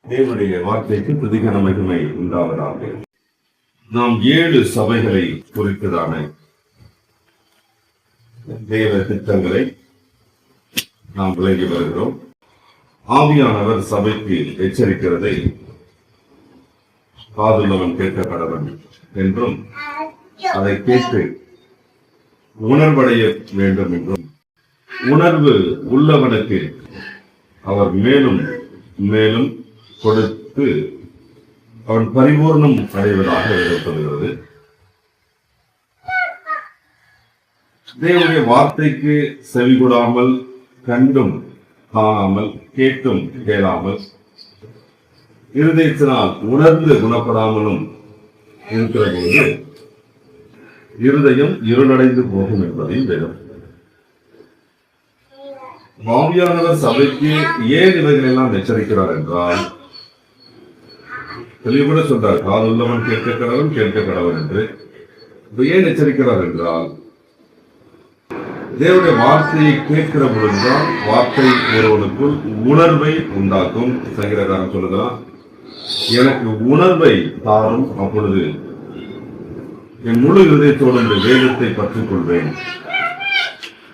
தேவனுடைய வார்த்தைக்கு துதிகன மகிமை உண்டாவதாக. நாம் 7 சபைகளை குறித்ததான தேவ திட்டங்களை நாம் விளங்கி வருகிறோம். ஆவியானவர் சபைக்கு எச்சரிக்கிறதை காதுள்ளவன் கேட்க கடவன் என்றும், அதை கேட்டு உணர்வடைய வேண்டும் என்றும், உணர்வு உள்ளவனுக்கு அவர் மேலும் மேலும் கொடுத்து அவன் பரிபூர்ணம் அடைவதாக எழுதப்படுகிறது. தேவனுடைய வார்த்தைக்கு செவிகொடாமல், கண்டும் காணாமல், கேட்டும் கேளாமல், இருதயத்தினால் உணர்ந்து குணப்படாமலும் இருக்கிற போது இருதயம் இருளடைந்து போகும் என்பதையும் வேதம். ஆவியானவர் சபைக்கு ஏன் இவைகள் எல்லாம் எச்சரிக்கிறார் என்றால், தெளிவுபட சொல்றார், காதுள்ளவன் கேட்க கடவன் கேட்க கடவன் என்று. ஏன் எச்சரிக்கிறார் என்றால், தேவனுடைய வார்த்தையை கேட்கிற பொழுதுதான் வார்த்தை ஒருவனுக்குள் உணர்வை உண்டாக்கும். சங்கீதக்காரன் சொல்லுகிறான், எனக்கு உணர்வை தாரும், அப்பொழுது என் முழு இதயத்தோடு இந்த வேதத்தை பற்றிக் கொள்வேன்,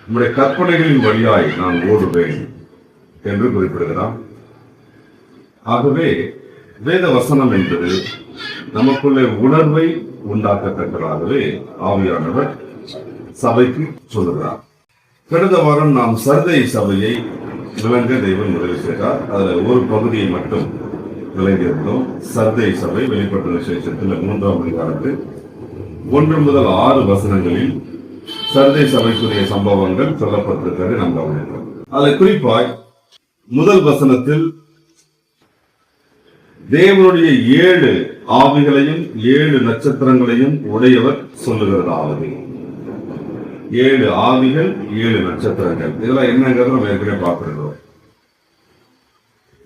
நம்முடைய கற்பனைகளின் வழியாய் நான் ஓடுவேன் என்று குறிப்பிடுகிறான். ஆகவே வேத வசனம் என்பது நமக்குள்ளே உணர்வை உண்டாக்கத்தக்கதாகவே ஆவியானவர் சபைக்கு சொல்லுகிறார். கடந்த வாரம் நாம் சர்தை சபையை விளங்க தெய்வம் உதவி செய்தார். அதில் ஒரு பகுதியை மட்டும் விளங்கியிருந்தோம். சர்தை சபை வெளிப்பட்ட விசேஷத்தில் 3ஆம் அதிகாரத்தில் 1 முதல் 6 வசனங்களில் சர்தை சபைக்குரிய சம்பவங்கள் சொல்லப்பட்டிருக்கிறது நாம் கவனிக்கிறோம். அதில் குறிப்பாய் முதல் வசனத்தில் தேவனுடைய 7 ஆவிகளையும் 7 நட்சத்திரங்களையும் உடையவர் சொல்லுகிறதாவது. 7 ஆவிகள் 7 நட்சத்திரங்கள், இதெல்லாம் என்னங்கிறத நம்ம ஏற்கனவே பார்க்கிறோம்.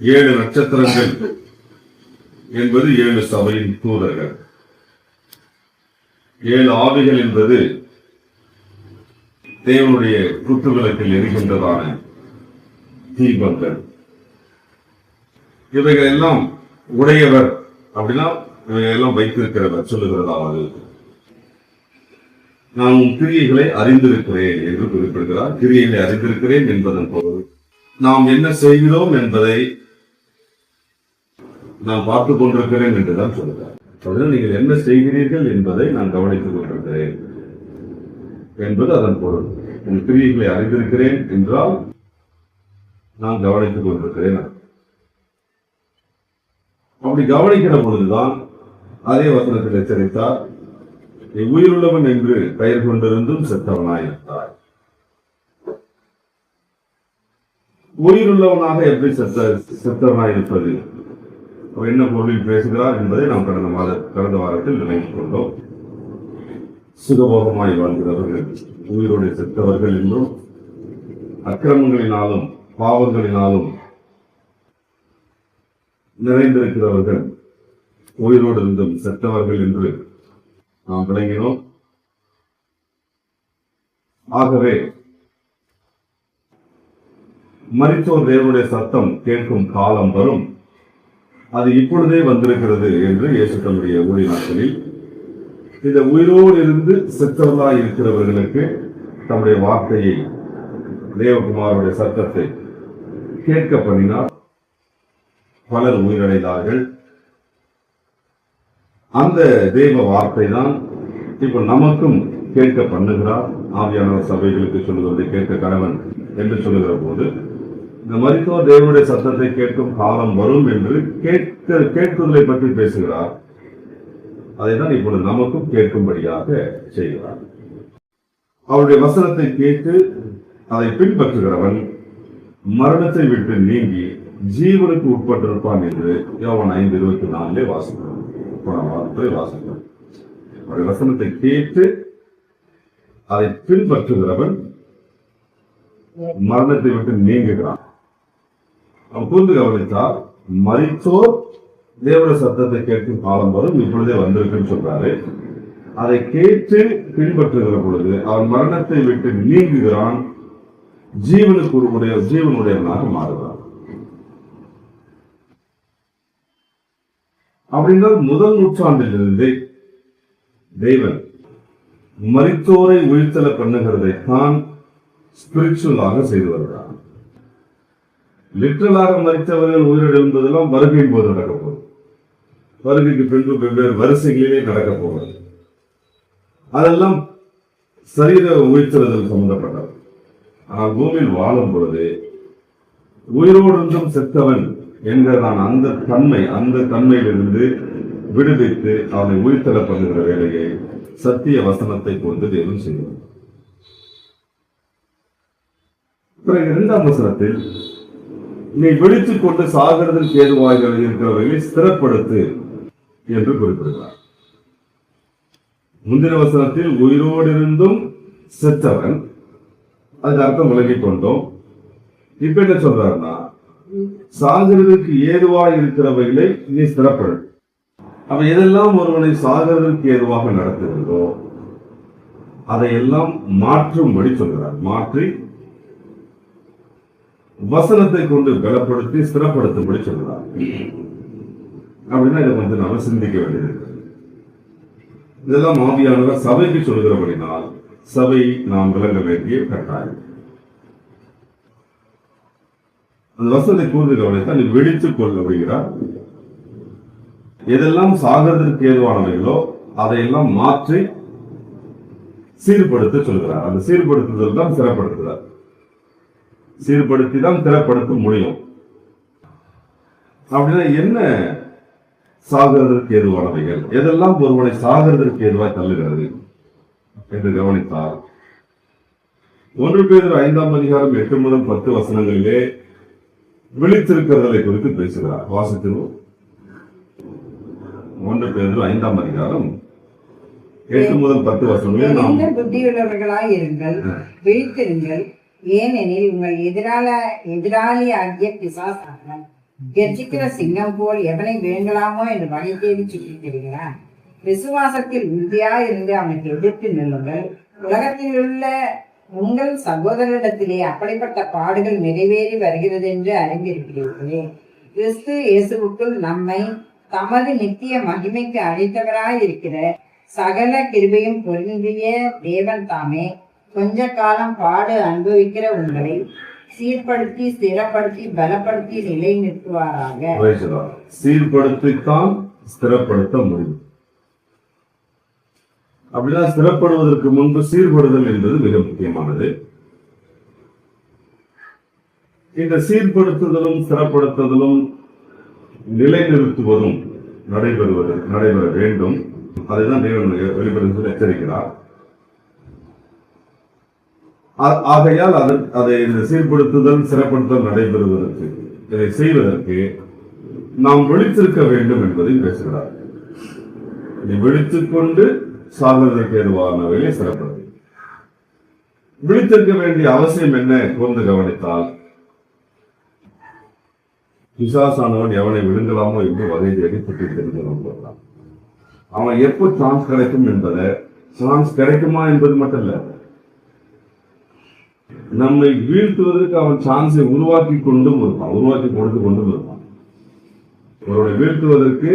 7 நட்சத்திரங்கள் என்பது 7 சபையின் தூதர்கள். 7 ஆவிகள் என்பது தேவனுடைய குத்துவிளக்கில் எரிகின்றதான தீபங்கள். இவைகள் எல்லாம் உடையவர் அப்படின்னா இவைகளெல்லாம் வைத்திருக்கிறவர் சொல்லுகிறதாவது. நான் உன் கிரியைகளை அறிந்திருக்கிறேன் என்று குறிப்பிடுகிறார். கிரியைகளை அறிந்திருக்கிறேன் என்பதன் பொருள் நாம் என்ன செய்கிறோம் என்பதை நான் பார்த்துக் கொண்டிருக்கிறேன் என்றுதான் சொல்லுகிறார். நீங்கள் என்ன செய்கிறீர்கள் என்பதை நான் கவனித்துக் கொண்டிருக்கிறேன் என்பது அதன் பொருள். உன் கிரியைகளை அறிந்திருக்கிறேன் என்றால் நான் கவனித்துக் கொண்டிருக்கிறேன். அப்படி கவனிக்கிற பொழுதுதான் அதே வசனத்தில் எச்சரித்தார், நீ உயிருள்ளவன் என்று பெயர் கொண்டிருந்தும் செத்தவனாயிருந்தாய். உயிருள்ளவனாக எப்படி செத்தவனாயிருப்பது, என்ன பொருளில் பேசுகிறார் என்பதை நாம் கடந்த வாரத்தில் நினைத்துக் கொண்டோம். சுகபோகமாய் வாழ்கிறவர்கள் உயிரோடு செத்தவர்கள் என்றும், அக்கிரமங்களினாலும் பாவங்களினாலும் நிறைந்திருக்கிறவர்கள் உயிரோடு இருந்தும் செத்தவர்கள் என்று நாம் விளங்கினோம். ஆகவே மரித்தோர் தேவனுடைய சத்தம் கேட்கும் காலம் வரும், அது இப்பொழுதே வந்திருக்கிறது என்று இயேசு தம்முடைய ஊழிய நாட்களில் இந்த உயிரோடு இருந்து செத்தவர்களாய் இருக்கிறவர்களுக்கு தம்முடைய வார்த்தையை, தேவகுமாரனுடைய சத்தத்தை கேட்க பண்ணினார். பலர் உயிரடைந்தார்கள். அந்த தேவ வார்த்தை தான் இப்ப நமக்கும் கேட்க பண்ணுகிறார். ஆவியானவர் சபைகளுக்கு சொல்லுவதை கேட்க கடவன் என்று சொல்லுகிற போது, இந்த மரித்தோர் தேவனுடைய சத்தத்தை கேட்கும் காலம் வரும் என்று கேட்குதலை பற்றி பேசுகிறார். அதைதான் இப்பொழுது நமக்கும் கேட்கும்படியாக செய்கிறார். அவருடைய வசனத்தை கேட்டு அதை பின்பற்றுகிறவன் மரணத்தை விட்டு நீங்கி ஜீவனுக்கு உட்பட்டிருப்பான் என்று யோவான் 5:24 வாசிக்கிறோம். அவருடைய வசனத்தை கேட்டு அதை பின்பற்றுகிறவன் மரணத்தை விட்டு நீங்குகிறான். அவன் கூர்ந்து கவனித்தால், மரித்தோர் தேவனுடைய சத்தத்தை கேட்கும் காலம் வரும், இப்பொழுதே வந்திருக்குன்னு சொல்றாரு. அதை கேட்டு பின்பற்றுகிற பொழுது அவன் மரணத்தை விட்டு நீங்குகிறான், ஜீவனுடையவனாக மாறுகிறான். அப்படின்னா முதல் நூற்றாண்டிலிருந்து தேவன் மரித்தோரை உயிர்த்தல பண்ணுகிறதை தான் ஸ்பிரிச்சுவலாக செய்து வருகிறார். லிட்டரலாக மரித்தவர்கள் உயிரிழந்ததெல்லாம் வருகையின் போது நடக்க போகுது. வருகைக்கு பின்பு வெவ்வேறு வரிசைகளிலே நடக்க போகிறது. அதெல்லாம் சரீர உயிர்த்தெழுதல் சம்பந்தப்பட்டது. ஆனால் பூமியில் வாழும் பொழுது உயிரோடு செத்தவன் என்கிறதான அந்த தன்மையிலிருந்து விடுவித்து அவனை உயிர்த்தெழ பண்ணுகிற வேலையை சத்திய வசனத்தை கொண்டு தேவன் செய்வார். பிறகு 2ஆம் வசனத்தில் நீ விழித்துக் கொண்டு சாகிறதற்கு ஏதுவாக இருக்கிறவர்களை ஸ்திரப்படுத்து என்று குறிப்பிடுகிறார். முந்தின வசனத்தில் உயிரோடு இருந்தும் செத்தவன், அதுக்கு அர்த்தம் விளங்கிக் கொண்டோம். இப்ப என்ன சொல்றாருன்னா, சாகிறதற்கு ஏதுவாக இருக்கிறவைகளை நீ ஸ்திரப்படு. அப்ப எதெல்லாம் ஒருவனை சாகிறதற்கு ஏதுவாக நடத்துகிறதோ அதையெல்லாம் மாற்றும்படி சொல்கிறார். மாற்றி வசனத்தை கொண்டு பலப்படுத்தி ஸ்திரப்படுத்தும்படி சொல்கிறார். அப்படின்னா இதை வந்து நாம சிந்திக்க வேண்டியது. இதெல்லாம் ஆவியானவர் சபைக்கு சொல்கிறபடினால் சபை நாம் விளங்க வேண்டிய கட்டாயம். அந்த வசனத்தை கூர்ந்து கவனித்தால் நீ வெடித்துக் கொள் அப்படிங்கிறார். எதெல்லாம் சாகிறதற்கு ஏதுவானவைகளோ அதையெல்லாம் மாற்றி சீர்படுத்த சொல்கிறார். அந்த சீர்படுத்துதல் தான் ஸ்திரப்படுத்துகிறார். சீர்படுத்தி தான் ஸ்திரப்படுத்த முடியும். அப்படின்னா என்ன சாகிறதற்கு ஏதுவானவைகள், எதெல்லாம் ஒருவனை சாகிறதற்கு ஏதுவாய் தள்ளுகிறது என்று கவனித்தார். 1 பேதுரு 5ஆம் அதிகாரம் 8 முதல் 10 வசனங்களிலே விழித்திருக்கிறதை குறித்து பேசுகிறார். வாசிக்கிறோம். 1 பேதுரு 5ஆம் அதிகாரம் 8 முதல் 10 வசனங்களில் நாம் புத்தியுள்ளவர்களாய் இருங்கள், விழித்திருங்கள். ஏனெனில் உங்கள் எதிராளி ஆகிய பிசாசானவன் கெர்ச்சிக்கிற சிங்கம் போல் எவனை வேண்டலாமோ என்று வகை தேடி சுற்றி தெரிகிறான். விசுவாசத்தில் உறுதியாய் இருந்து அவனுக்கு எதிர்த்து நில்லுங்கள். உலகத்தில் உள்ள உங்கள் சகோதரிடத்திலே அப்படிப்பட்ட பாடுகள் நிறைவேறி வருகிறது என்று அறிந்திருக்கிறீர்களே. கிறிஸ்து இயேசுவுக்குள் நம்மை தமது நித்திய மகிமைக்கு அழைத்தவராய் இருக்கிற சகல கிருபையும் பொருந்திய தேவன் தாமே கொஞ்ச காலம் பாடு அனுபவிக்கிற உங்களை சீர்படுத்தி ஸ்திரப்படுத்தி பலப்படுத்தி நிலை நிறுத்துவாராக. சீர்படுத்தித்தான் ஸ்திரப்படுத்த முடியும். அப்படிதான் ஸ்திரப்படுவதற்கு முன்பு சீர்படுதல் என்பது மிக முக்கியமானது. இந்த சீர்படுத்துதலும் ஸ்திரப்படுத்துதலும் நிலைநிறுத்துவதும் நடைபெற வேண்டும். அதைதான் தேவன் வெளிப்படுத்த எச்சரிக்கிறார். ஆகையால் அதை இந்த சீர்படுத்துதல் ஸ்திரப்படுத்தல் நடைபெறுவதற்கு, இதை செய்வதற்கு நாம் விழித்திருக்க வேண்டும் என்பதை பேசுகிறார். இதை விழித்துக் கொண்டு சாகிறதற்கு ஏதுவானவைகளை சிறப்பது. விழித்திருக்க வேண்டிய அவசியம் என்ன கூர்ந்து கவனித்தால், பிசாசானவன் எவனை விழுங்கலாமோ என்று வகை தேடி சுற்றி தெரிந்து அவன் எப்போ சான்ஸ் கிடைக்கும் என்பதை, சான்ஸ் கிடைக்குமா என்பது மட்டும் இல்ல, நம்மை வீழ்த்துவதற்கு அவன் சான்ஸை உருவாக்கி கொண்டும் இருப்பான், உருவாக்கி கொடுத்து கொண்டும் இருப்பான். அவருடைய வீழ்த்துவதற்கு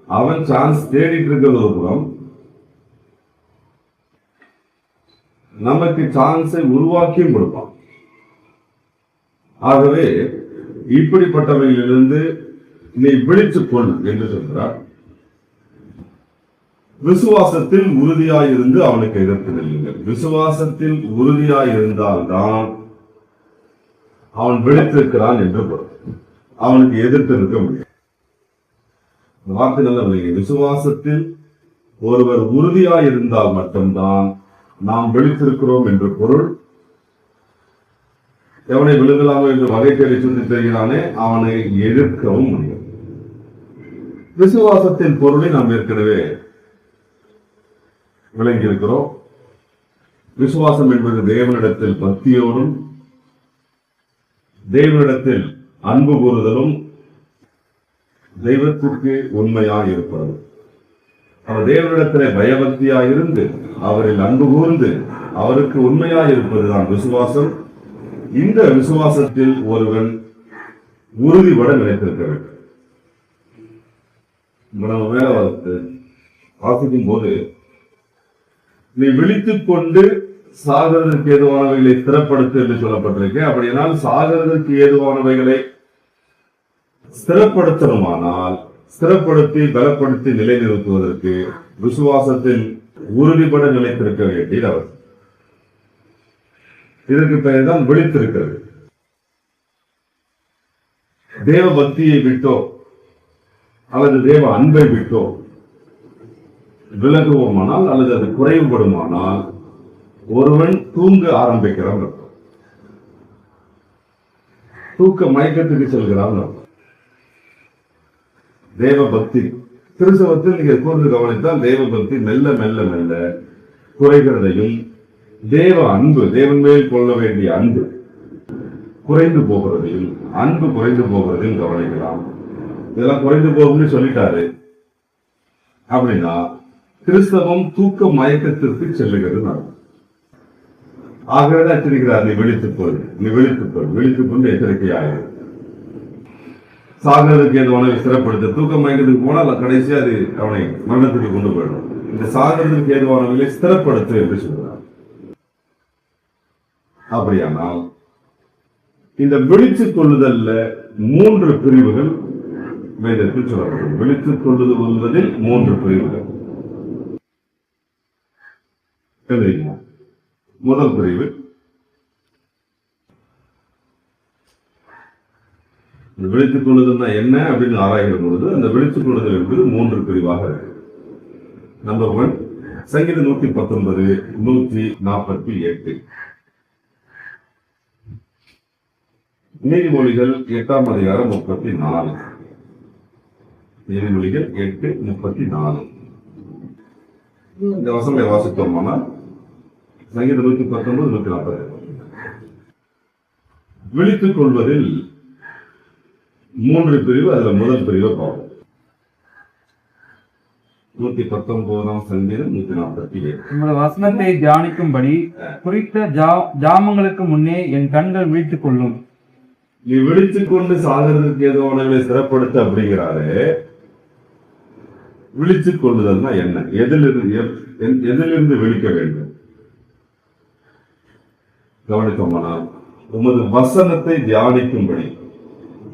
அவன் சான்ஸ் தேடிட்டு இருக்கிறது ஒரு புறம், நமக்கு சான்ஸை உருவாக்கியும் கொடுப்பான். ஆகவே இப்படிப்பட்டவையிலிருந்து நீ விழித்துக் கொள் என்று சொல்கிறார். விசுவாசத்தில் உறுதியாயிருந்து அவனுக்கு எதிர்த்து நில்லுங்கள். விசுவாசத்தில் உறுதியாயிருந்தால்தான் அவன் விழித்திருக்கிறான் என்று பொருள். அவனுக்கு எதிர்த்து இருக்க முடியும். வார்த்தை நல்ல விசுவாசத்தில் ஒருவர் உறுதியாயிருந்தால் மட்டும்தான் நாம் விழித்திருக்கிறோம் என்று பொருள். எவனை விழுங்கலாமோ என்று வகை தேடி சுற்றி தெரிகிறானே அவனை எதிர்க்கவும் முடியும். விசுவாசத்தின் பொருளை நாம் ஏற்கனவே விளங்கி இருக்கிறோம். விசுவாசம் என்பது தேவனிடத்தில் பக்தியோடும் தேவனிடத்தில் அன்பு கூறுதலும் தெய்வத்திற்கு உண்மையாய் இருப்பதும். அவர் தேவனிடத்திலே பயபக்தியாய் இருந்து அவரில் அன்பு கூர்ந்து அவருக்கு உண்மையாய் இருப்பதுதான் விசுவாசம். இந்த விசுவாசத்தில் ஒருவன் உறுதிபட நிலைத்திருக்க வேண்டும். இப்ப நம்ம மேல வாசிக்கும் போது நீ விழித்துக் கொண்டு சாகிறதற்கு ஏதுவானவைகளை ஸ்திரப்படுத்து என்று சொல்லப்பட்டிருக்கு. அப்படியானால் சாகிறதற்கு ஏதுவானவைகளை ஸ்திரப்படுத்தணுமானால் ஸ்திரப்படுத்தி பலப்படுத்தி நிலைநிறுத்துவதற்கு விசுவாசத்தில் உறுதிபட நிலைத்திருக்க வேண்டியது அவசியம். இதற்கு பெயர் தான் விழித்திருக்கிறது. தேவ பக்தியை விட்டோ அல்லது தேவ அன்பை விட்டோ விலகுவோமானால் அல்லது அது குறைவுபடுமானால் ஒருவன் தூங்க ஆரம்பிக்கிறான், தூக்க மயக்கத்துக்கு செல்கிறான். தேவ பக்தி கிறிஸ்தவத்தில் நீங்க கூர்ந்து கவனித்தால் தேவ பக்தி மெல்ல மெல்ல மெல்ல குறைகிறதையும் தேவ அன்பு தேவன் மேல் கொள்ள வேண்டிய அன்பு குறைந்து போகிறதையும் அன்பு குறைந்து போகிறதையும் கவனிக்கலாம். இதெல்லாம் குறைந்து போகும்னு சொல்லிட்டாரு அப்படின்னா கிறிஸ்தவம் தூக்க மயக்கத்திற்கு செல்லுகிறது. ஆகவே எச்சரிக்கிறார், நீ விழித்துக்கொள், நீ விழித்துக்கொள், விழித்துக்கொண்டு எச்சரிக்கையாக சாகிறதுக்கு ஏதுவான ஸ்திரப்படுத்த. தூக்க மயக்கத்துக்கு போனால் கடைசியா அது அவனை மரணத்துக்கு கொண்டு போயிடும். இந்த சாகிறதுக்கு ஏதுவானவர்களை ஸ்திரப்படுத்து என்று சொல்கிறார். அப்படியானால் இந்த விழித்துக் கொள்ளுதல்ல 3 பிரிவுகள் வேதத்தில் சொல்லப்படும். விழித்துக் கொள்ளுதல் 3 பிரிவுகள். முதல் பிரிவு விழித்துக் கொள்ளுதல் என்ன அப்படின்னு ஆராய்கிற பொழுது அந்த விழித்துக் கொள்ளுதல் என்பது 3 பிரிவாக இருக்கு. நம்பர் 1 சங்கீதம் 119 148, நீதிமொழிகள் 8ஆம் அதிகாரம் 34, நீதிமொழிகள் 8:34. இந்த வசனங்களை வாசித்தோம்னா சங்கீதம் 119 140. விழித்துக் கொள்வதில் 3 பிரிவு. அதுல முதல் பிரிவை பார்ப்போம். 119ஆம் சங்கீதம் 148. உங்களோட வசனத்தை தியானிக்கும்படி குறித்த ஜாமங்களுக்கு முன்னே என் கண்கள் விழித்துக் கொள்ளும். நீ விழித்துக் கொண்டு சாகிறதுக்கு ஏதுவானவர்களை சிறப்படுத்த அப்படிங்கிறாரு. விழித்துக் கொள்ளுதல்னா என்ன? எதிலிருந்து விழிக்க வேண்டும்? கவனித்தோம்னா உமது வசனத்தை தியானிக்கும்படி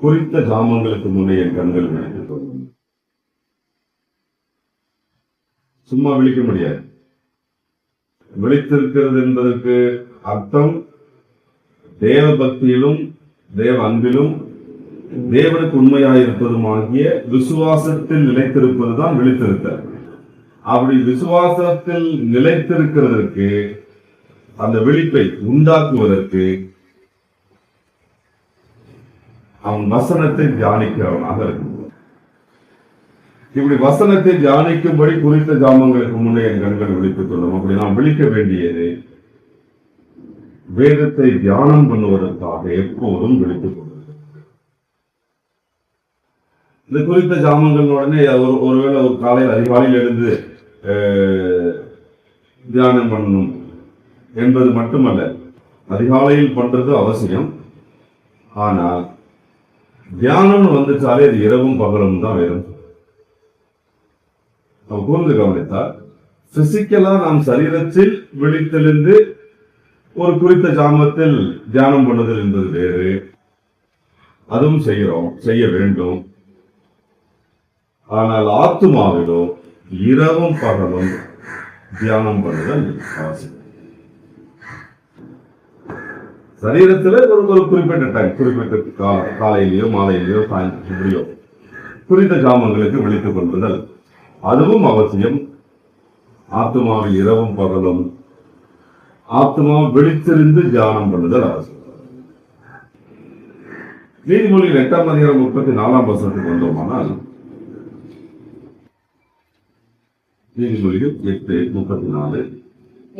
குறித்த ஜாமங்களுக்கு முன்னே என் கண்கள் விழித்துக் கொள்ளும். சும்மா விழிக்க முடியாது. விழித்திருக்கிறது என்பதற்கு அர்த்தம் தேவ பக்தியிலும் தேவ அன்பிலும் தேவனுக்கு உண்மையாயிருப்பதுமாகிய விசுவாசத்தில் நிலைத்திருப்பதுதான் விழித்திருத்தல். அப்படி விசுவாசத்தில் நிலைத்திருக்கிறதற்கு அந்த விழிப்பை உண்டாக்குவதற்கு அவன் வசனத்தை தியானிக்கிறவனாக இருக்கும். இப்படி வசனத்தை தியானிக்கும்படி குறித்த ஜாமங்களுக்கு முன்னே என் கண்கள் விழித்துக் கொள்ளும். அப்படி நாம் விழிக்க வேண்டியது வேதத்தை தியானம் பண்ணுவதற்காக எப்போதும் விழித்துக் கொள்வது. இந்த குறித்த ஜாமங்கள் உடனே ஒருவேளை ஒரு காலையில் அதிகாலையில் எழுந்து தியானம் பண்ணணும் என்பது மட்டுமல்ல, அதிகாலையில் பண்றது அவசியம். ஆனால் தியானம் வந்துச்சாலே அது இரவும் பகலும் தான் வேணும். நம்ம கூர்ந்து கவனித்தால் பிசிக்கலா நாம் சரீரத்தில் விழித்தெழுந்து ஒரு குறித்த ஜாமத்தில் தியானம் பண்ணுதல் என்பது வேறு. அதுவும் செய்ய வேண்டும். ஆனால் ஆத்துமாவிலோ இரவும் பகலும் தியானம் பண்ணுதல் அவசியம். சரீரத்துல ஒரு குறிப்பிட்ட டைம், குறிப்பிட்ட காலையிலேயோ மாலையிலேயோ சாயந்தரத்திலேயோ குறித்த ஜாமங்களுக்கு விழித்துக் கொள்ளுதல் அதுவும் அவசியம். ஆத்மாவில் இரவும் பகலும் ஆத்மா விழித்திருந்து தியானம் பண்ணுதல் அவசியம். நீதிமொழிகள் 8ஆம் அதிகாரம் 34ஆம் வசனத்துக்கு வந்தோமானால் நீதிமொழிகள் 8:34,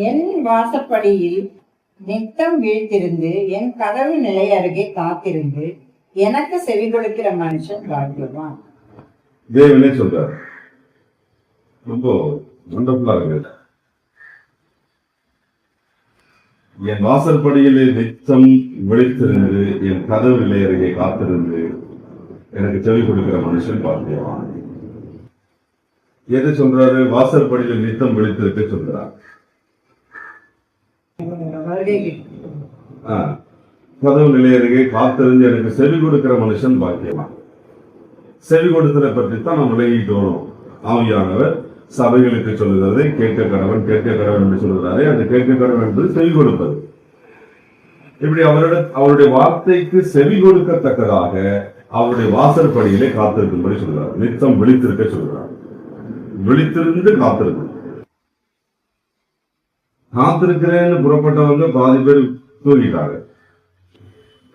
என் வாசப்படியில் நித்தம் வீழ்த்திருந்து என் கதவு நிலை அருகே காத்திருந்து எனக்கு செவி கொடுக்கிற மனுஷன் பாக்கியவான். தேவனே சொல்றார். ரொம்ப வண்டர்ஃபுல்லா இருக்கு. என் வாசற்படியிலே நித்தம் விழித்திருந்து என் கதவு நிலை அருகே காத்திருந்து எனக்கு செவி கொடுக்கிற மனுஷன் பாக்கியவான். எது சொல்றாரு? வாசற்படியில் நித்தம் விழித்திருக்க சொல்றார். கதவு நிலையருகே காத்திருந்து எனக்கு செவி கொடுக்கிற மனுஷன் பாக்கியமா. செவி கொடுத்ததை பற்றி தான் நம்ம விலகிட்டு வரும். ஆவியானவர் சபைகளுக்கு சொல்லுகிறது கேட்க கடவன் என்று சொல்லுகிறாரே, அந்த கேட்க கடவன் என்பது செவி கொடுப்பது. இப்படி அவருடைய வார்த்தைக்கு செவி கொடுக்கத்தக்கதாக அவருடைய வாசற்படியிலே காத்திருக்கும்படி சொல்கிறார். நித்தம் விழித்திருக்க சொல்கிறார். விழித்திருந்து காத்திருக்கும். காத்திருக்கிறேன்னு புறப்பட்டவங்க பாதி பேர் தூங்கிட்டாங்க.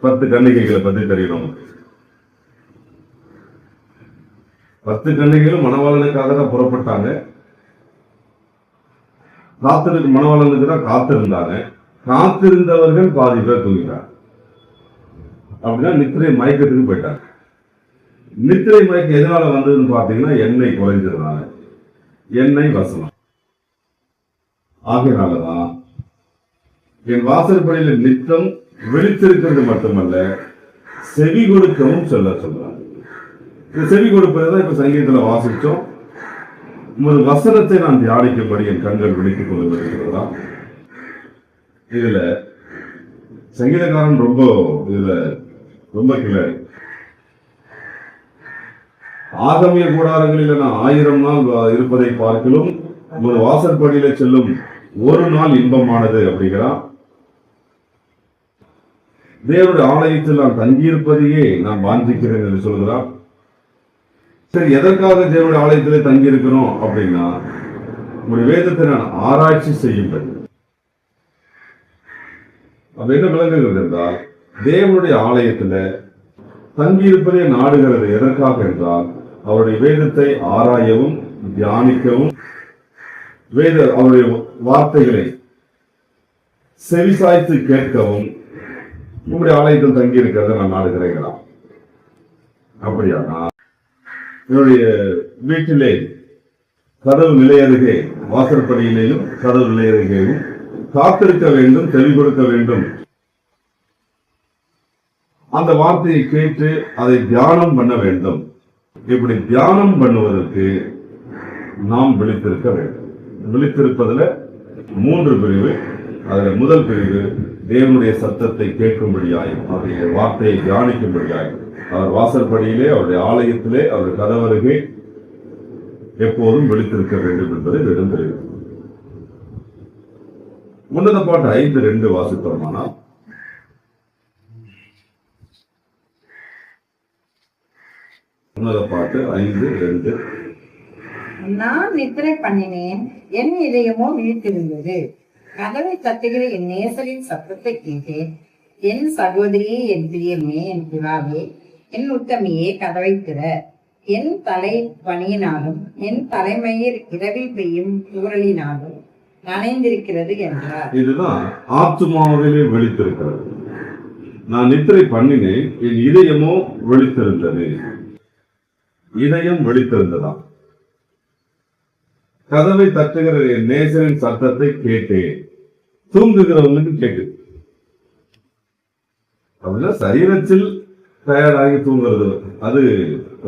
10 கன்னிகைகளை பத்தி தெரியணும். 10 கன்னிகைகளும் மணவாளனுக்காக தான் புறப்பட்டாங்க. மணவாளனுக்கு தான் காத்திருந்தாங்க. காத்திருந்தவர்கள் பாதி பேர் தூங்கிட்டாங்க. அப்படின்னா நித்திரை மயக்கத்துக்கு போயிட்டாங்க. நித்திரை மயக்கம் எதனால வந்ததுன்னு பாத்தீங்கன்னா எண்ணெய் குறைஞ்சதுனால, எண்ணெய் வசனம். ஆகையினாலதான் என் வாசற்படியில் நித்தம் விழித்திருக்கிறது மட்டுமல்ல, செவி கொடுக்கவும் சொல்றாங்க. செவி கொடுப்பதுதான் இப்ப சங்கீதத்துல வாசிச்சோம். ஒரு வசனத்தை நான் தியானிக்கும்படி என் கண்கள் விழித்துக் கொள்ளுகிறதா. இதுல சங்கீதக்காரன் ரொம்ப கிளறி. ஆகமிய கூடாரங்களில் நான் 1000 நாள் இருப்பதை பார்க்கிலும் ஒரு வாசற்படியில செல்லும் ஒரு நாள் இன்பமானது அப்படிங்கிறான். தேவனுடைய ஆலயத்தில் நான் தங்கியிருப்பதையே நான் வாஞ்சிக்கிறேன் என்று சொல்கிறான். சரி, எதற்காக தேவனுடைய ஆலயத்திலே தங்கியிருக்கிறோம் அப்படின்னா, ஒரு வேதத்தை நான் ஆராய்ச்சி செய்யும்படி. அப்ப என்ன விளங்குகிறது என்றால், தேவனுடைய ஆலயத்துல தங்கியிருப்பதை நாடுகிறது எதற்காக என்றால், அவருடைய வேதத்தை ஆராயவும் தியானிக்கவும், அவருடைய வார்த்தைகளை செவிசாய்த்து கேட்கவும் உங்களுடைய ஆலயத்தில் தங்கி இருக்கிறத நான் நாடுகிறேங்களா? அப்படியானா என்னுடைய வீட்டிலே கதவு நிலையருகே, வாசற்படியிலேயும் கதவு நிலையருகேயும் காத்திருக்க வேண்டும், செவி கொடுக்க வேண்டும். அந்த வார்த்தையை கேட்டு அதை தியானம் பண்ண வேண்டும். இப்படி தியானம் பண்ணுவதற்கு நாம் விழித்திருக்க வேண்டும். விழித்திருப்பதுல 3 பிரிவு. அதுல முதல் பிரிவு தேவனுடைய சத்தத்தை கேட்கும்படியாயும் அவருடைய வார்த்தையை தியானிக்கும்படியாயும் அவர் வாசற்படியிலே, அவருடைய ஆலயத்திலே, அவருடைய கதவருகே எப்போதும் விழித்திருக்க வேண்டும் என்பதை விடம் தெரியும். உன்னத பாட்டு 5:2 வாசித்தோமானால், உன்னத பாட்டு 5:2. நான் நித்திரை பண்ணினேன், என் இதயமோ விழித்திருந்தது. கதவை தட்டுகிற என் நேசரின் சத்தத்தை கேட்டேன். என் சகோதரியே, என் பிரியமே, என் பிதாவே, என் உத்தமியே, கதவை திற. என் தலை பணியினாலும் என் தலைமயிர் இரவில் பெய்யும் தூறலினாலும் நனைந்திருக்கிறது என்றார். இதுதான் ஆத்துமாவிலே விழித்திருக்கிறது. நான் நித்திரை பண்ணினேன், என் இதயமோ விழித்திருந்தது. இதயம் விழித்திருந்ததாம். கதவை தட்டுகிற என் நேசரின் சத்தத்தை கேட்டேன். தூங்குகிறவங்களுக்கு கேட்டு, அப்படின்னா சரீரத்தில் டயர்டாகி தூங்குறது அது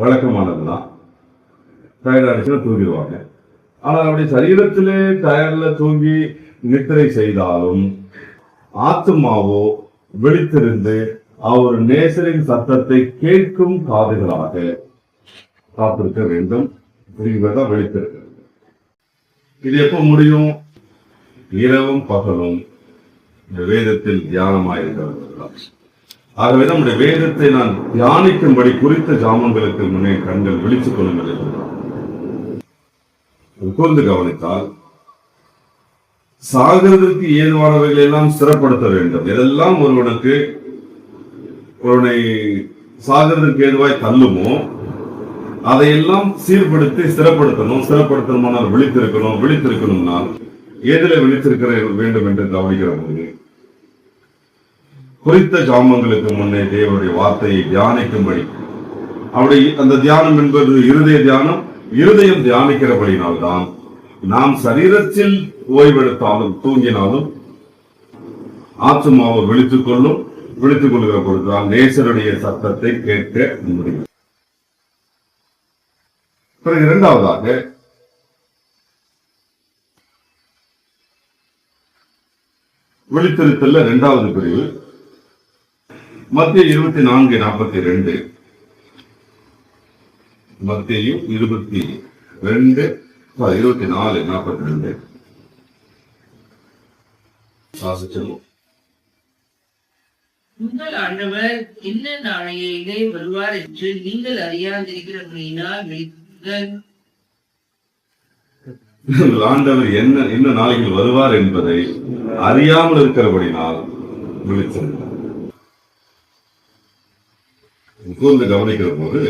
வழக்கமானதுதான். டயர்டாகிடுச்சுன்னா தூங்கிடுவாங்க. ஆனால் அப்படி சரீரத்திலே டயர்ல தூங்கி நித்திரை செய்தாலும் ஆத்துமாவோ விழித்திருந்து அவர் நேசரின் சத்தத்தை கேட்கும் காதுகளாக காத்திருக்க வேண்டும். தான் விழித்திருக்க. இது எப்ப முடியும்? இரவும் பகலும் இந்த வேதத்தில் தியானமாயிருக்கிறது. ஆகவே நம்முடைய வேதத்தை நான் தியானிக்கும்படி குறித்த ஜாமங்களுக்கு முன்னே கண்கள் விழித்துக் கொள்ளுங்கள் என்றார். கூர்ந்து கவனித்தால், சாகிறதற்கு ஏதுவானவைகளை எல்லாம் ஸ்திரப்படுத்த வேண்டும். எதெல்லாம் ஒருவனை சாகிறதற்கு ஏதுவாய் தள்ளுமோ அதையெல்லாம் சீர்படுத்தி ஸ்திரப்படுத்தணுமானால் விழித்திருக்கணும்னால் எதில விழித்திருக்கிற வேண்டும் என்று கவனிக்கிற போது, குறித்த ஜாமங்களுக்கு முன்னே தேவனுடைய வார்த்தையை தியானிக்கும்படி, அப்படி அந்த தியானம் என்பது இருதய தியானம். இருதயம் தியானிக்கிறபடினால்தான் நாம் சரீரத்தில் ஓய்வெடுத்தாலும் தூங்கினாலும் ஆத்துமாவை விழித்துக் கொள்ளுகிற பொழுதுதான் நேசருடைய சத்தத்தை கேட்க முடியும். பிறகு 2வதாக விழித்திருத்தல்ல இரண்டாவது பிரிவு மத்திய 24:42. மத்திய 24:42 வாசிச்சோம். உங்கள் ஆண்டவர் என்ன நாளையிலே வருவார் என்று நீங்கள் அறியாதிருக்கிறபடியினால் விழித்திருங்கள். ஆண்டவர் என்ன நாளையில் வருவார் என்பதை அறியாமல் இருக்கிறபடினால் விழித்திருந்தார். கூர்ந்து கவனிக்கிற போது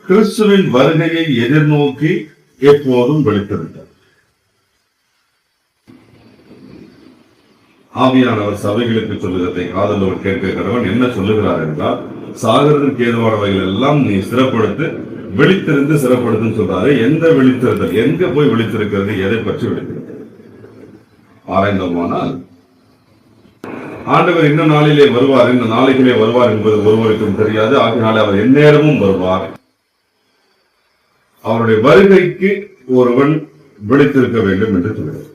கிறிஸ்துவின் வருகையை எதிர்நோக்கி எப்போதும் விழித்திருந்தார். ஆவியானவர் சபைகளுக்கு சொல்லுகிறதை காதலோடு கேட்கிறவன் என்ன சொல்லுகிறார் என்றால், சாகரத்திற்கு ஏதுவானவைகள் எல்லாம் நீ சிறப்படுத்து, விழித்திருந்து சிறப்படுத்துன்னு சொல்றாரு. எந்த விழித்திருத்தல், எங்க போய் விழித்திருக்கிறது, எதை பற்றி விழித்திருக்கிறது ஆராய்ந்தோமானால், ஆண்டவர் இந்த நாளிலே வருவார், இந்த நாளைகளே வருவார் என்பது ஒருவருக்கும் தெரியாது. ஆகினாலே அவர் எந்நேரமும் வருவார். அவருடைய வருகைக்கு ஒருவன் விழித்திருக்க வேண்டும் என்று சொல்கிறார்.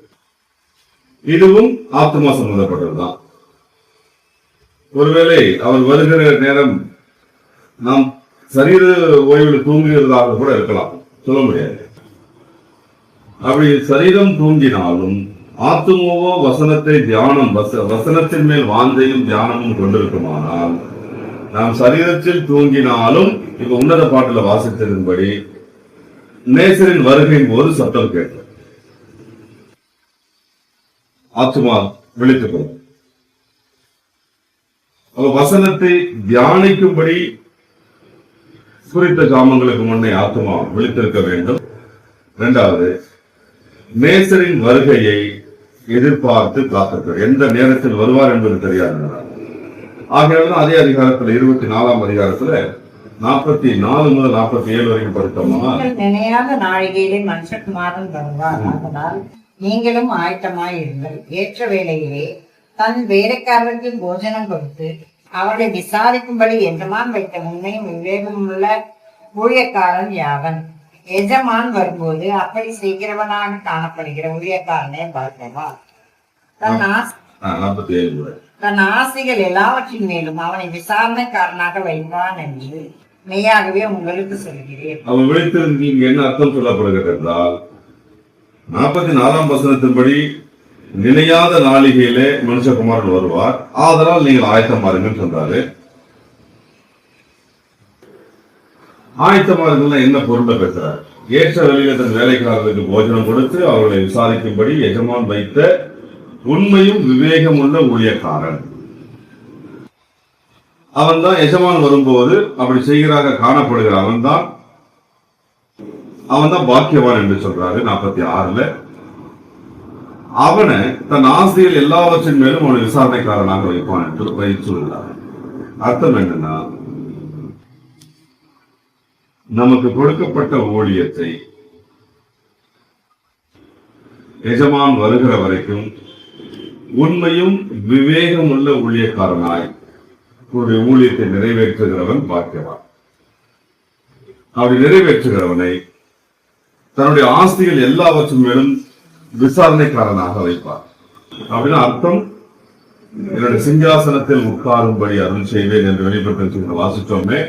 இதுவும் ஆத்மா சம்பந்தப்பட்டதுதான். ஒருவேளை அவர் வருகிற நேரம் நாம் சரீர ஓய்வில் தூங்குகிறதாக கூட இருக்கலாம், சொல்ல முடியாது. அப்படி சரீரம் தூங்கினாலும் ஆத்மாவோ வசனத்தை தியானம், வசனத்தின் மேல் வாஞ்சையும் தியானமும் கொண்டிருக்குமானால், நாம் சரீரத்தில் தூங்கினாலும் இப்ப உன்னத பாட்டுல வாசித்ததன்படி நேசரின் வருகையின் போது சத்தம் கேட்கும், ஆத்மா விழித்துக் கொள்ளும். வசனத்தை தியானிக்கும்படி குறித்த காமங்களுக்கு முன்னே ஆத்மா விழித்திருக்க வேண்டும். இரண்டாவது, நேசரின் வருகையை எதிர்பார்த்து காத்திருக்கிறார். எந்த நேரத்தில் வருவார் என்பது தெரியாது. ஆகையால் அதே அதிகாரத்தில் 24ஆம் அதிகாரத்துல 44 முதல் 47 வரைக்கும் படித்தோம்னா, நினையாத நாழிகையிலே மனுஷகுமாரன் வருவார், அதனால் நீங்களும் ஆயத்தமாயிருங்கள். ஏற்ற வேளையிலே தன் வேலைக்காரருக்கு போஜனம் கொடுத்து அவளை விசாரிக்கும்படி எஜமான் வைத்த உண்மையும் விவேகமுள்ள ஊழியக்காரன் யாவன். எஜமான் வரும்போது அப்படி செய்கிறவனாக காணப்படுகிற ஊழியக்காரனே பார்க்கலாம். தன் ஆசைகள் எல்லாவற்றின் மேலும் அவனை விசாரணைக்காரனாக வைப்பான் என்று மெய்யாகவே உங்களுக்கு சொல்கிறேன். அவன் விழித்திருந்தீங்க என்ன அர்த்தம் சொல்லப்படுகிறது என்றால், 44ஆம் வசனத்தின்படி நிலையாத நாளிகையிலே மனுஷகுமாரன் வருவார், ஆதலால் நீங்கள் ஆயத்தமாருங்கள் சொல்றாரு. ஆயத்தமாருங்கள் என்ன பொருளை பேசுறாரு? ஏற்ற வேளையில தன் வேலைக்காரர்களுக்கு போஜனம் கொடுத்து அவர்களை விசாரிக்கும்படி எஜமான் வைத்த உண்மையும் விவேகம் உள்ள ஊழியக்காரன். அவன் தான் எஜமான் வரும்போது அப்படி செய்கிறாக காணப்படுகிற அவன் தான் பாக்கியவான் என்று சொல்றாரு 46ல. அவனை தன் ஆசையில் எல்லாவற்றின் மேலும் அவனை விசாரணைக்காரனாக வைப்பான் என்று சொல்கிறார். அர்த்தம் என்னன்னா, நமக்கு கொடுக்கப்பட்ட ஊழியத்தை எஜமான் வருகிற வரைக்கும் உண்மையும் விவேகம் உள்ள ஊழியக்காரனாய் ஒரு ஊழியத்தை நிறைவேற்றுகிறவன் பாக்கியவான். அப்படி நிறைவேற்றுகிறவனை தன்னுடைய ஆஸ்திகள் எல்லாவற்றின் மேலும் விசாரணைக்காரனாக வைப்பார். அப்படின்னா அர்த்தம், என்னுடைய சிங்காசனத்தில் உட்காரும்படி அருள் செய்வேன் என்று வெளிப்பட்டு வாசிச்சோமே.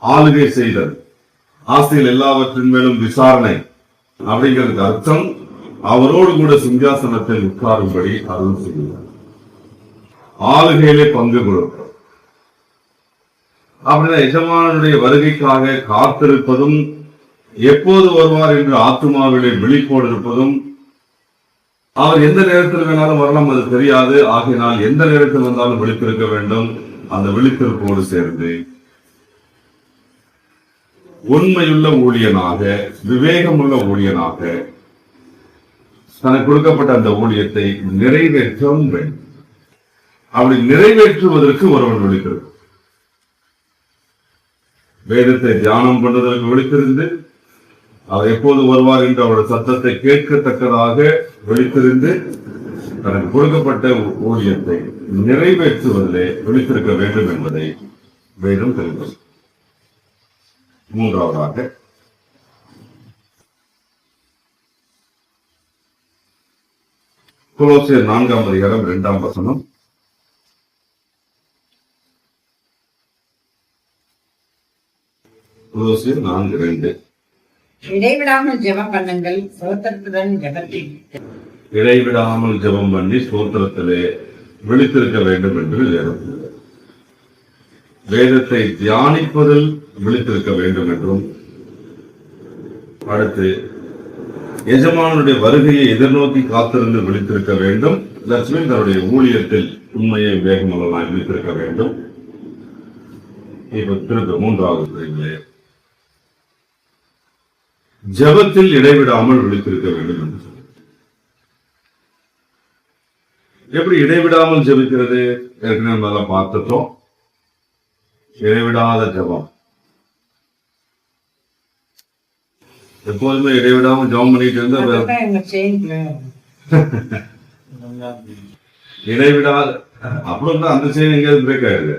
ஆளுகை செய்தல், ஆஸ்திகள் எல்லாவற்றின் மேலும் விசாரணை அப்படிங்கிறதுக்கு அர்த்தம் அவரோடு கூட சிங்காசனத்தில் உட்காரும்படி அருள் செய்கிறார், ஆளுகையிலே பங்கு கொடுக்கும். அப்படின்னா எஜமானுடைய வருகைக்காக காத்திருப்பதும், எப்போது வருவார் என்று ஆத்மாவிலே விழிப்போடு இருப்பதும், அவர் எந்த நேரத்தில் வேணாலும் வரலாம், அது தெரியாது. ஆகினால் எந்த நேரத்தில் வந்தாலும் விழித்திருக்க வேண்டும். அந்த விழித்திருப்போடு சேர்ந்து உண்மையுள்ள ஊழியனாக, விவேகமுள்ள ஊழியனாக தனக்கு கொடுக்கப்பட்ட அந்த ஊழியத்தை நிறைவேற்றவும் வேண்டும். அப்படி நிறைவேற்றுவதற்கு ஒருவன் விழித்திருக்கும். வேதத்தை தியானம் பண்ணுவதற்கு விழித்திருந்து, அவர் எப்போது வருவார் என்று அவருடைய சத்தத்தை கேட்கத்தக்கதாக விழித்திருந்து, தனக்கு கொடுக்கப்பட்ட ஊழியத்தை நிறைவேற்றுவதிலே விழித்திருக்க வேண்டும் என்பதை வேதம் தெரிவிக்கும். மூன்றாவதாக, கொலோசியர் 4ஆம் அதிகாரம் 2ஆம் வசனம். கொலோசியர் 4:2. இடைவிடாமல் ஜெபம் பண்ணுங்கள், ஸ்தோத்திரத்துடன் ஜெபத்தில் இடைவிடாமல் ஜெபம் பண்ணி ஸ்தோத்திரத்திலே விழித்திருக்க வேண்டும் என்று வேதம். வேதத்தை தியானிப்பதில் விழித்திருக்க வேண்டும் என்றும், அடுத்து எஜமானுடைய வருகையை எதிர்நோக்கி காத்திருந்து விழித்திருக்க வேண்டும். லட்சுமி தன்னுடைய ஊழியத்தில் உண்மையை வேகமல்லாய் விழித்திருக்க வேண்டும். இப்ப திரும்ப 3வது ஜெபத்தில் இடைவிடாமல் விழித்திருக்க வேண்டும் என்று சொல்லி. எப்படி இடைவிடாமல் ஜெபிக்கிறது? ஏற்கனவே நல்லா பார்த்துட்டோம். இடைவிடாத ஜெபம், எப்போதுமே இடைவிடாம ஜெபம் பண்ணிட்டு இருந்தா இடைவிடாத அப்படின்னா அந்த செயல் எங்கேயாவது பிரேக் ஆயிடுது.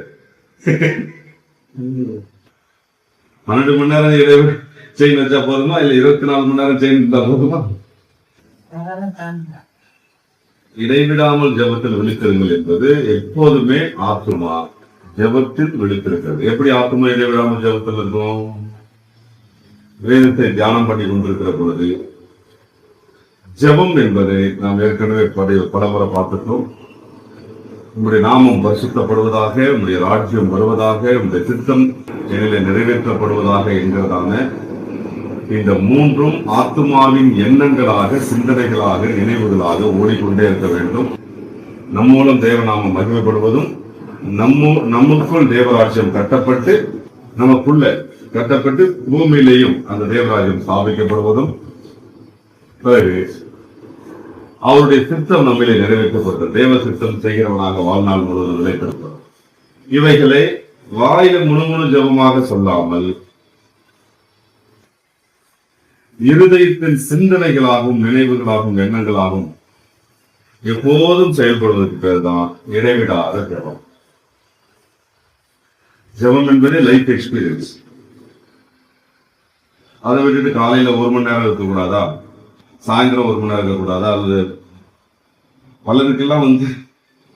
12 மணி நேரம் இடைவிட செயின் வச்சா போதுமா, இல்ல 24 மணி நேரம் செயின் இருந்தா போதுமா? இடைவிடாமல் ஜெபத்தில் விழித்திருங்கள் என்பது எப்போதுமே ஆத்துமா ஜெபத்தில் விழித்திருக்கிறது. எப்படி ஆத்துமா இடைவிடாமல் ஜெபத்தில் இருக்கும்? வேதத்தை தியானம் பண்ணி கொண்டிருக்கிற பொழுது. ஜெபம் என்பதை நாம் ஏற்கனவே பலமுறை பார்த்துட்டோம். உங்களுடைய நாமம் பரிசுத்தப்படுவதாக, உங்களுடைய ராஜ்யம் வருவதாக, உங்களுடைய திட்டம் எங்களை நிறைவேற்றப்படுவதாக என்கிறதான இந்த 3ம் ஆத்துமாவின் எண்ணங்களாக, சிந்தனைகளாக, நினைவுகளாக ஓடிக்கொண்டே இருக்க வேண்டும். நம் மூலம் தேவநாமம் மகிமைப்படுவதும், நமக்குள் தேவராஜ்யம் கட்டப்பட்டு, நமக்குள்ள கட்டப்பட்டு பூமியிலேயும் அந்த தேவராஜ்யம் ஸ்தாபிக்கப்படுவதும், பிறகு அவருடைய சித்தம் நம்மிலே நிறைவேற்றப்படுகிறது. தேவ சித்தம் செய்கிறவனாக வாழ்நாள் முழுவதும் நிலைத்திருப்பது. இவைகளை வாயில முழு ஜெபமாக சொல்லாமல் இருதயத்தின் சிந்தனைகளாகவும், நினைவுகளாகவும், எண்ணங்களாகவும் எப்போதும் செயல்படுவதற்கு பேர் தான் இடைவிடாத ஜெபம். ஜெபம் என்பது லைஃப் எக்ஸ்பீரியன்ஸ். அதை விட்டுட்டு காலையில 1 மணி நேரம் இருக்கக்கூடாதா, சாயந்தரம் 1 மணி நேரம் இருக்கக்கூடாதா? அது பலருக்கெல்லாம்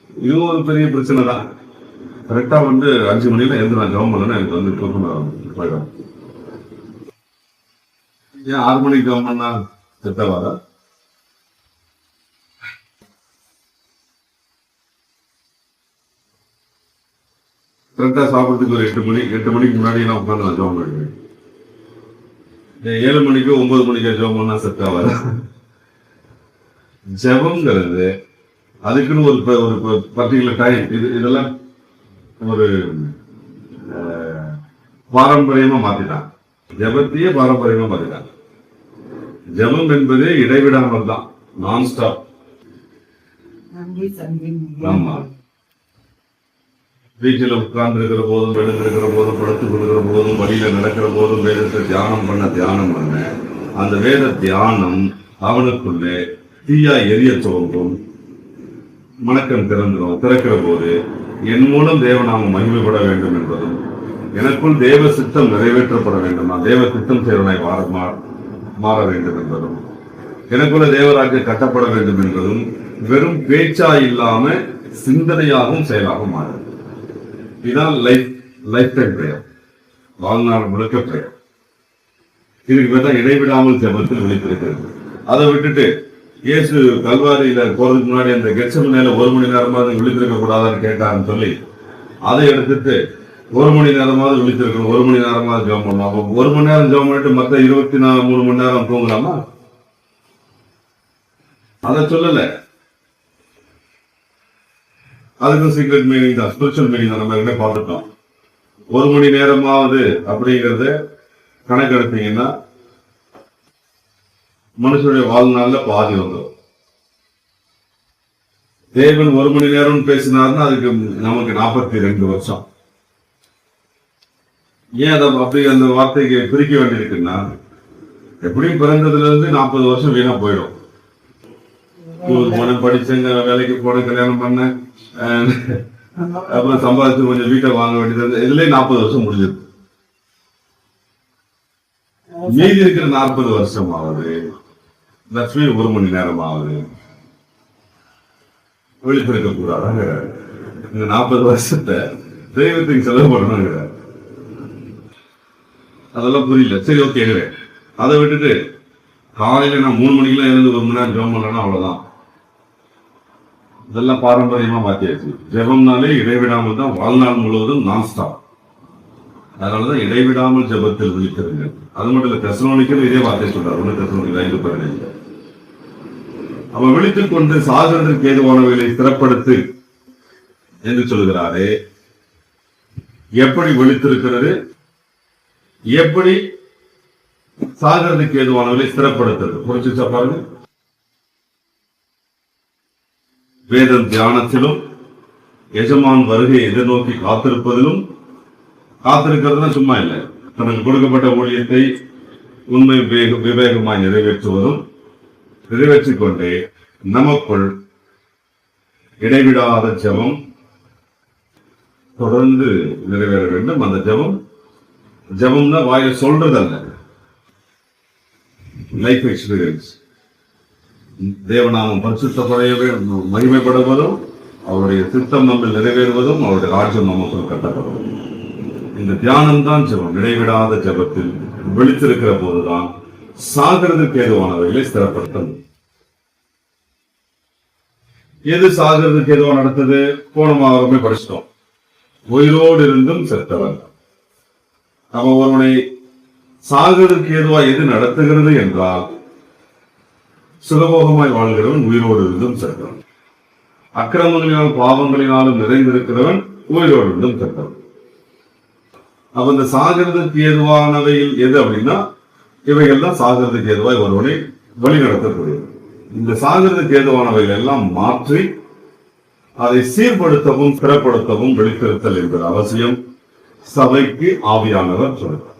இதுவும் ஒரு பெரிய பிரச்சனை தான். கரெக்டா 5 மணில எழுந்து நான் ஜெபம் பண்ணேன்னா எனக்கு தூக்கம் போயிடும். ஏன் 6 மணிக்கு ஜெபம் பண்ணா செத்த வாரா? கரெக்டா சாப்பிட்றதுக்கு ஒரு 8 மணிக்கு முன்னாடி நான் உட்காந்து நான் ஜெபம் பண்ணுவேன். 7 மணிக்கோ 9 மணிக்கோ ஜெபம் பண்ணா செத்தா வாரா? ஜெபம்ங்கிறது அதுக்குன்னு ஒரு பர்டிகுலர் டைம். இதெல்லாம் ஒரு பாரம்பரியமா மாத்திட்டாங்க. ஜெபத்தையே பாரம்பரியமா மாத்திட்டாங்க. ஜெபம் என்பது இடைவிடாமல் தான், நான் ஸ்டாப். ஆமா, வீட்டில் உட்கார்ந்து இருக்கிற போதும், எழுந்திருக்கிற போதும், படுத்துக் கொள்கிற போதும், வழியில நடக்கிற போதும் வேதத்தை தியானம் பண்ண அந்த வேத தியானம் அவனுக்குள்ளே தீயா எரிய துவங்கும். மணக்கம் திறக்கிற போது என் மூலம் தேவநாமம் மகிமைப்பட வேண்டும் என்பதும், எனக்குள் தேவ சித்தம் நிறைவேற்றப்பட வேண்டும், நான் தேவ சித்தம் செய்வனாய் மாற வேண்டும் என்பதும், எனக்குள்ள தேவராஜ்யம் கட்டப்பட வேண்டும் என்பதும் வெறும் பேச்சா இல்லாம சிந்தனையாகவும் செயலாகவும் மாறும். இதுதான் லைஃப் டைம் பிரேயர், வாழ்நாள் முழுக்க பிரேயர். இதுக்கு பேர் தான் இடைவிடாமல் ஜெபத்தில் விழித்திருக்கிறது. அதை விட்டுட்டு இயேசு கல்வாரியில போறதுக்கு முன்னாடி அந்த கெத்செமனேல 1 மணி நேரமாவது விழித்திருக்க கூடாதான்னு கேட்டான்னு சொல்லி அதை எடுத்துட்டு 1 மணி நேரமாவது விழித்திருக்கணும், 1 மணி நேரமாவது ஜெபம் பண்ணணும். அப்போ 1 மணி நேரம் ஜெபம் பண்ணிட்டு மத்த 23 மணி நேரம் தூங்கலாமா? அதை சொல்லல. அதுக்கும் சீக்ரெட் மீனிங் தான், ஸ்பிரிச்சுவல் மீனிங் தான். நம்ம என்ன பார்த்துட்டோம். 1 மணி நேரமாவது அப்படிங்கறத கணக்கெடுத்தீங்கன்னா மனுஷனுடைய வாழ்நாள்ல பாதி வந்துடும். தேவன் 1 மணி நேரம் பேசினார்னா அதுக்கு நமக்கு 42 வருஷம். ஏன் அதை அப்படி அந்த வார்த்தைக்கு பிரிக்க வேண்டியிருக்குன்னா, எப்படியும் பிறந்ததுல இருந்து 40 வருஷம் வீணா போயிடும். போன படிச்சங்க, வேலைக்கு போன, கல்யாணம் பண்ண, அப்புறம் சம்பாதிச்சு கொஞ்சம் வீட்டை வாங்க வேண்டியது, இதுலயே 40 வருஷம் முடிஞ்சது. மீதி இருக்கிற 40 வருஷம் ஆகுது லட்சுமி 1 மணி நேரம் ஆகுது. விழித்திருக்க கூடாதாங்க. இந்த 40 வருஷத்தை தெய்வத்துக்கு செலவு பண்ணணுங்கிற அதெல்லாம் புரியல. சரி, ஓகே. அதை விட்டுட்டு காலையில நான் 3 மணிக்கெல்லாம் எழுந்து 1 மணி நேரம் ஜெபம் பண்ணலன்னா அவ்வளவுதான். இதெல்லாம் பாரம்பரியமா மாத்தியாச்சு. ஜெபம்னாலே இடைவிடாமல் தான், வாழ்நாள் முழுவதும் நான் ஸ்டாப். அதனாலதான் இடைவிடாமல் ஜெபத்தில் விழித்திருங்க. அது மட்டும் இல்ல, தெசலோனிக்கர் இதே வார்த்தை சொல்றாரு. 1 தெசலோனிக்கர் 5:15. அவன் விழித்துக் கொண்டு சாகிறதற்கு ஏதுவானவைகளை ஸ்திரப்படுத்து என்று சொல்கிறாரே. எப்படி விழித்திருக்கிறது, எப்படி சாகிறதுக்கு ஏதுவானவைகளை ஸ்திரப்படுத்துறது புரிச்சுச்சா பாருங்க. வேதம் தியானத்திலும் எஜமான் வருகை எதிர்நோக்கி காத்திருப்பதிலும், காத்திருக்கிறதுனா சும்மா இல்லை, தனக்கு கொடுக்கப்பட்ட ஊழியத்தை உண்மை விவேகமாய் நிறைவேற்றுவதும், நிறைவேற்றிக் கொண்டே நமக்குள் இடைவிடாத ஜெபம் தொடர்ந்து நிறைவேற வேண்டும். அந்த ஜெபம்னா வாயில சொல்றதல்ல, லைஃப் எக்ஸ்பீரியன்ஸ். தேவநாமம் பரிசுத்தப்படைய மகிமைப்படுவதும், அவருடைய சித்தம் நம்ம நிறைவேறுவதும், அவருடைய ராஜ்யம் நமக்கு கட்டப்படுவதும். இந்த தியானம் தான் ஜெபம். இடைவிடாத ஜெபத்தில் விழித்திருக்கிற போதுதான் சாகிறதுக்கு ஏதுவானவைகளை ஸ்திரப்படுத்தும். எது சாகிறதுக்கு ஏதுவான நடத்தது? போன மாதமே படிச்சிட்டோம். உயிரோடு இருந்தும் செத்தவன். அவன் ஒருவனை சாகிறதுக்கு ஏதுவா எது நடத்துகிறது என்றால், சுகபோகமாய் வாழ்கிறவன் உயிரோடு இருந்தும் செத்தவன். அக்கிரமங்களினாலும் பாவங்களினாலும் நிறைந்திருக்கிறவன் உயிரோடு இருந்தும் செத்தவன். அவன் இந்த சாகிறதுக்கு ஏதுவானவையில் எது அப்படின்னா, இவைகள் தான் சாகிறதுக்கு ஏதுவாய் ஒருவனை வழி நடத்தக்கூடியது. இந்த சாகிறதுக்கு ஏதுவானவைகள் எல்லாம் மாற்றி அதை சீர்படுத்தவும் ஸ்திரப்படுத்தவும் விழித்திருத்தல் என்பது அவசியம். சபைக்கு ஆவியானவர் சொல்றார்.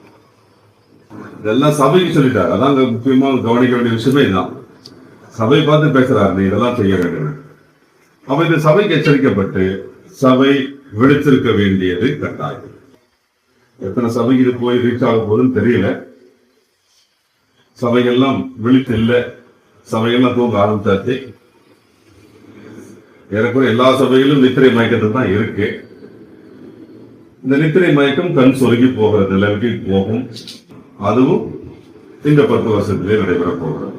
இதெல்லாம் சபைக்கு சொல்லிட்டார். அதான் முக்கியமா கவனிக்க வேண்டிய விஷயமே இதுதான். சபை பார்த்து பேசுறாரு, நீ இதெல்லாம் செய்ய வேண்டும். அப்ப இந்த சபைக்கு எச்சரிக்கப்பட்டு சபை விழித்திருக்க வேண்டியது கட்டாயம். எத்தனை சபைக்கு இது போய் ரீச் ஆக போகுதுன்னு தெரியல. சபைகள்லாம் விழித்து இல்லை, சபைகள்லாம் தூங்க ஆரம்பிச்சாச்சு. ஏறக்குறைய எல்லா சபைகளும் நித்திரை மயக்கத்தில் தான் இருக்கு. இந்த நித்திரை மயக்கம் கண் சொருகி போகிற நிலைக்கு போகும். அதுவும் இந்த 10 வருஷத்திலே நடைபெற போகிறது.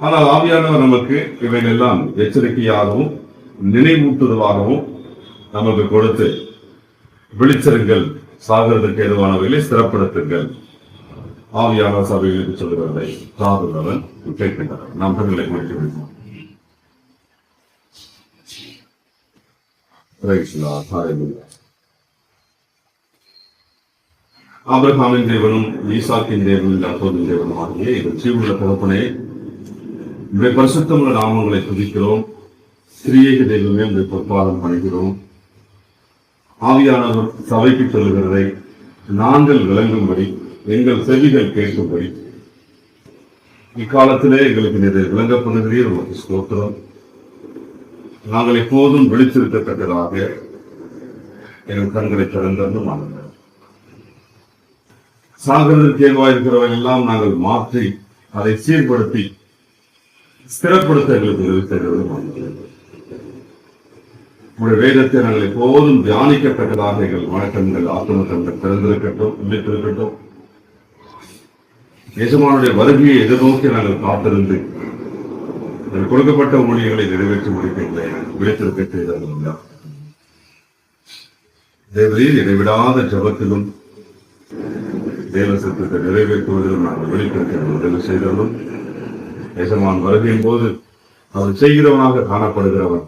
ஆனால் ஆவியானவர் நமக்கு இவைகள் எல்லாம் எச்சரிக்கையாகவும் நினைவூட்டுதலாகவும் நமக்கு கொடுத்து, விழிச்சிருங்கள், சாகிறதுக்கு ஏதுவானவைகளை ஸ்திரப்படுத்துங்கள். ஆவியானவர் சபைகளுக்கு சொல்கிறதை சாதுள்ளவன் கேட்கின்றனர். நாம் தங்களை முடிக்க வேண்டும். ஆபிரகாமின் தேவனும் ஈசாக்கின் தேவனும் யாக்கோபின் தேவனும் ஆகிய இதன் ஜீவனுள்ள தகப்பனே, இந்த பரிசுத்தமுள்ள நாமங்களை துதிக்கிறோம். ஸ்ரீயேக தெய்வமே இந்த பொற்பாதம் பணிகிறோம். ஆவியானவர் சபைக்கு சொல்லுகிறதை நாங்கள் விளங்கும்படி, எங்கள் செவிகள் கேட்கும்படி இக்காலத்திலே எங்களுக்கு இதை விளங்கப்படுகிறீர். உங்களுக்கு ஸ்தோத்திரம். நாங்கள் எப்போதும் விழித்திருக்கத்தக்கதாக எங்கள் கண்களை திறந்து மாறுங்கள். சாகிறதற்கு ஏதுவாக இருக்கிறவர்கள் எல்லாம் நாங்கள் மாற்றி அதை சீர்படுத்தி ஸ்திரப்படுத்த எங்களுக்கு உதவி செய்கிறது. உங்களுடைய வேதத்தை நாங்கள் எப்போதும் தியானிக்கத்தக்கதாக எங்கள் மனக்கண்கள், ஆத்ம கண்கள் திறந்திருக்கட்டும், விழித்திருக்கட்டும். எஜமானுடைய வருகையை எதிர்நோக்கி நாங்கள் காத்திருந்து கொடுக்கப்பட்ட ஊழியர்களை நிறைவேற்றி முடிக்கின்றேன். விழித்திருக்க செய்தா தேவரீர் இடைவிடாத ஜபத்திலும் தேவ சத்தத்தை நிறைவேற்றுவதிலும் நாங்கள் விழித்திருக்க உதவி செய்ததும், எஜமான் வருகையின் போது அவர் செய்கிறவனாக காணப்படுகிறவன்,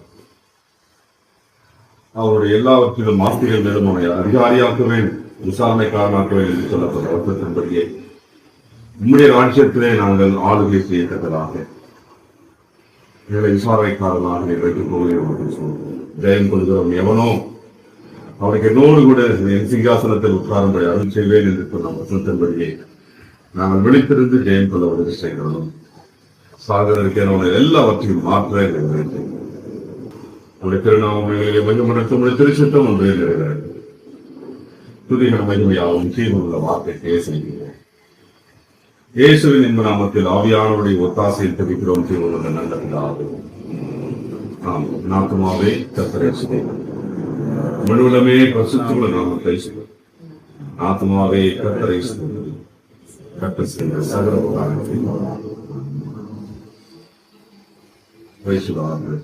அவருடைய எல்லாவற்றிலும் ஆஸ்திகள் மேலும் அவனை அதிகாரியாக்குவேன், விசாரணைக்காரனாக்குவேன் என்று சொல்லப்பட்ட வசனத்தின்படியே உம்முடைய ராஜ்யத்திலே நாங்கள் ஆளுகை செய்யத்தக்கதாக எங்களை விசாரணைக்காரனாக வைத்துக் போகிறோம். ஜெயம் கொள்கிறோம் எவனோ அவருக்கு என்னோடு கூட என் சிங்காசனத்தில் உட்காரும்படி அருள் செய்வேன் என்று சொன்ன வசனத்தின்படியே நாங்கள் விழித்திருந்து ஜெயம் கொள்ள உதவி செய்கிறோம். சாகருக்கு எல்லாவற்றையும் மாற்ற உடைய திருநாமங்களை மகிமடத்தும் திருச்சிட்டம் ஒன்றே நிறைவேறும். துதிகள் மகிமையாகவும் தீர்வுள்ள வார்த்தை பேசுகிறேன். இயேசுவின் இன்ப நாமத்தில் ஆவியானவருடைய ஒத்தாசையில் தெரிவிக்கிறோம். தீர்வுள்ள நல்ல பிதாவே, ஆம், ஆத்துமாவே கர்த்தரை ஸ்துதி. முழுவதுமே பரிசுத்தமுள்ள நாமத்தை ஸ்துதி. ஆத்துமாவே கர்த்தரை ஸ்துதி. கர்த்தர் செய்த சகல உபகாரங்களையும். Praise the Lord.